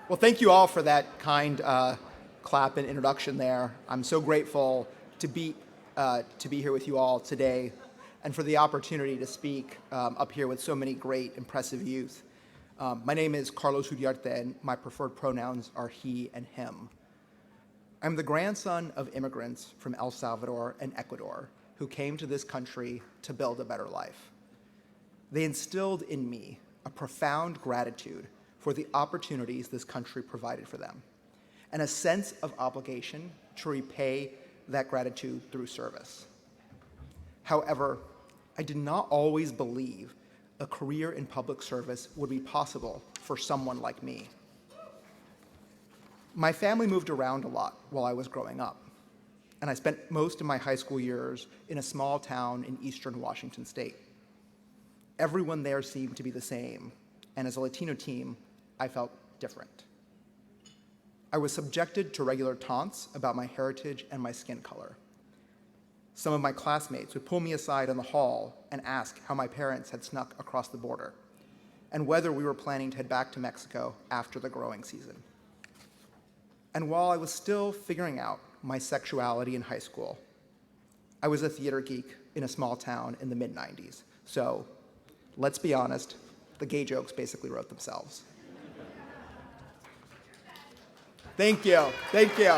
Well, thank you all for that kind clap and introduction there. I'm so grateful to be here with you all today and for the opportunity to speak up here with so many great, impressive youth. My name is Carlos Uriarte, and my preferred pronouns are he and him. I'm the grandson of immigrants from El Salvador and Ecuador who came to this country to build a better life. They instilled in me a profound gratitude for the opportunities this country provided for them, and a sense of obligation to repay that gratitude through service. However, I did not always believe a career in public service would be possible for someone like me. My family moved around a lot while I was growing up, and I spent most of my high school years in a small town in eastern Washington state. Everyone there seemed to be the same, and as a Latino teen, I felt different. I was subjected to regular taunts about my heritage and my skin color. Some of my classmates would pull me aside in the hall and ask how my parents had snuck across the border, and whether we were planning to head back to Mexico after the growing season. And while I was still figuring out my sexuality in high school, I was a theater geek in a small town in the mid-90s, so let's be honest, the gay jokes basically wrote themselves. Thank you, thank you.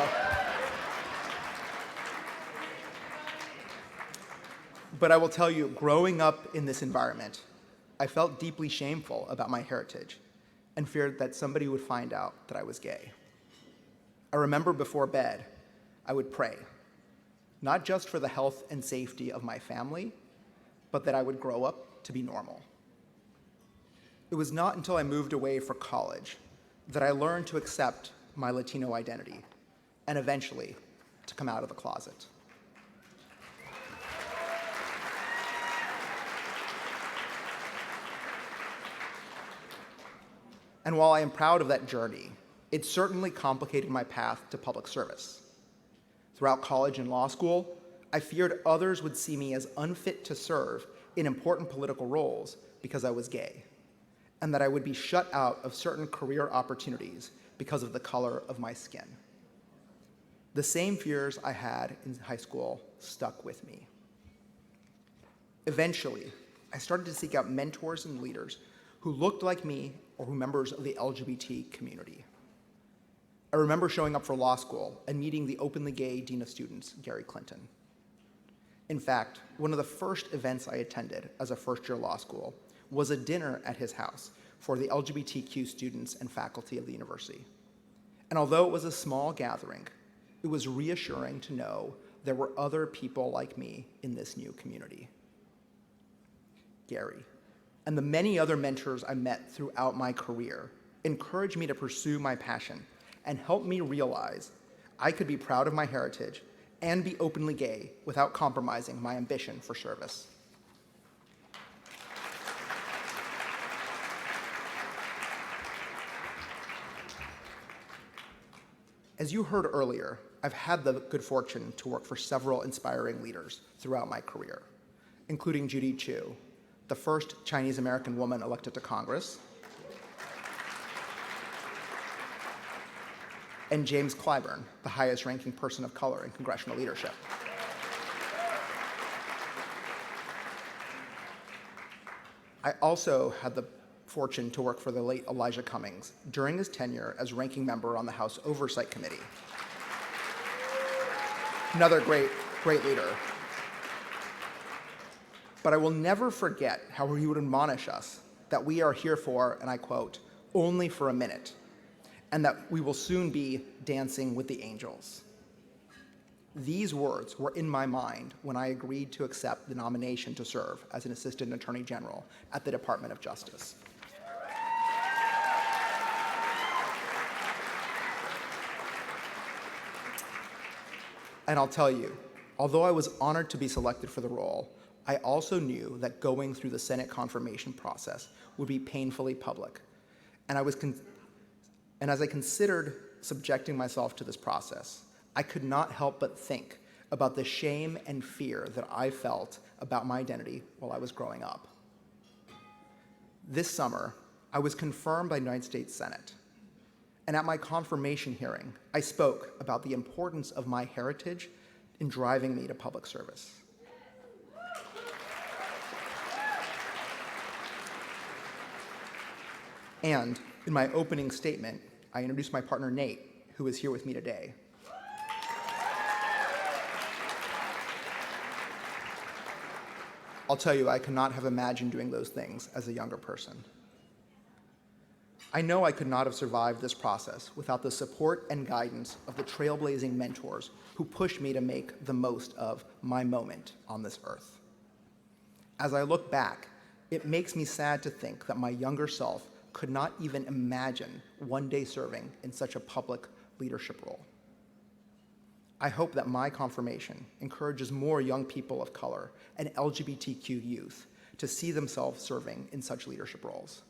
But I will tell you, growing up in this environment, I felt deeply shameful about my heritage and feared that somebody would find out that I was gay. I remember before bed, I would pray, not just for the health and safety of my family, but that I would grow up to be normal. It was not until I moved away for college that I learned to accept my Latino identity and eventually to come out of the closet. And while I am proud of that journey, it certainly complicated my path to public service. Throughout college and law school, I feared others would see me as unfit to serve in important political roles because I was gay, and that I would be shut out of certain career opportunities because of the color of my skin. The same fears I had in high school stuck with me. Eventually, I started to seek out mentors and leaders who looked like me or who were members of the LGBT community. I remember showing up for law school and meeting the openly gay dean of students, Gary Clinton. In fact, one of the first events I attended as a first-year law school was a dinner at his house for the LGBTQ students and faculty of the university. And although it was a small gathering, it was reassuring to know there were other people like me in this new community. Gary, and the many other mentors I met throughout my career, encouraged me to pursue my passion and helped me realize I could be proud of my heritage and be openly gay without compromising my ambition for service. As you heard earlier, I've had the good fortune to work for several inspiring leaders throughout my career, including Judy Chu, the first Chinese American woman elected to Congress, and James Clyburn, the highest ranking person of color in congressional leadership. I also had the fortune to work for the late Elijah Cummings during his tenure as ranking member on the House Oversight Committee. Another great leader. But I will never forget how he would admonish us that we are here for, and I quote, only for a minute, and that we will soon be dancing with the angels. These words were in my mind when I agreed to accept the nomination to serve as an Assistant Attorney General at the Department of Justice. And I'll tell you, although I was honored to be selected for the role, I also knew that going through the Senate confirmation process would be painfully public. And as I considered subjecting myself to this process, I could not help but think about the shame and fear that I felt about my identity while I was growing up. This summer, I was confirmed by the United States Senate, And at my confirmation hearing, I spoke about the importance of my heritage in driving me to public service. And in my opening statement, I introduced my partner, Nate, who is here with me today. I'll tell you, I could not have imagined doing those things as a younger person. I know I could not have survived this process without the support and guidance of the trailblazing mentors who pushed me to make the most of my moment on this earth. As I look back, it makes me sad to think that my younger self could not even imagine one day serving in such a public leadership role. I hope that my confirmation encourages more young people of color and LGBTQ youth to see themselves serving in such leadership roles.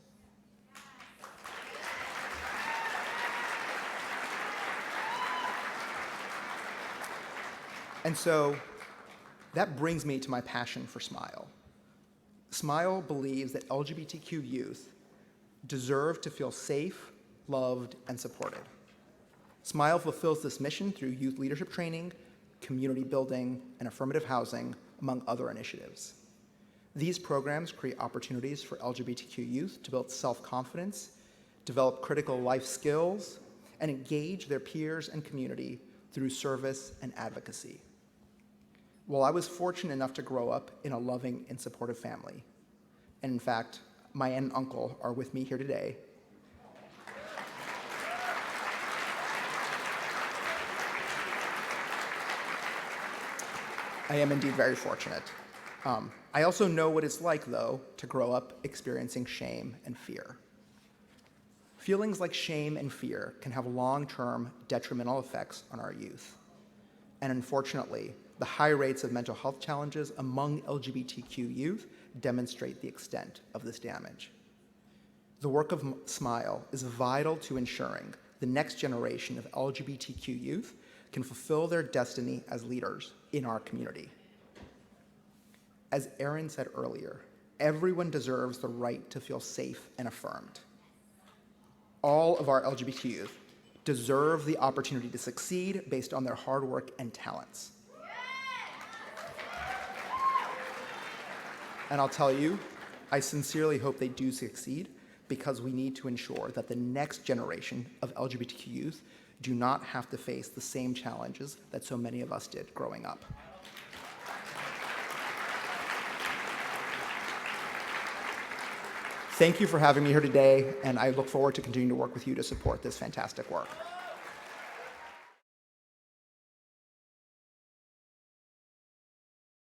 And so that brings me to my passion for SMYAL. SMYAL believes that LGBTQ youth deserve to feel safe, loved, and supported. SMYAL fulfills this mission through youth leadership training, community building, and affirmative housing, among other initiatives. These programs create opportunities for LGBTQ youth to build self-confidence, develop critical life skills, and engage their peers and community through service and advocacy. While I was fortunate enough to grow up in a loving and supportive family, and in fact, my aunt and uncle are with me here today, I am indeed very fortunate. I also know what it's like, though, to grow up experiencing shame and fear. Feelings like shame and fear can have long-term detrimental effects on our youth. And unfortunately, the high rates of mental health challenges among LGBTQ youth demonstrate the extent of this damage. The work of SMYAL is vital to ensuring the next generation of LGBTQ youth can fulfill their destiny as leaders in our community. As Erin said earlier, everyone deserves the right to feel safe and affirmed. All of our LGBT youth deserve the opportunity to succeed based on their hard work and talents. And I'll tell you, I sincerely hope they do succeed, because we need to ensure that the next generation of LGBTQ youth do not have to face the same challenges that so many of us did growing up. Thank you for having me here today, and I look forward to continuing to work with you to support this fantastic work.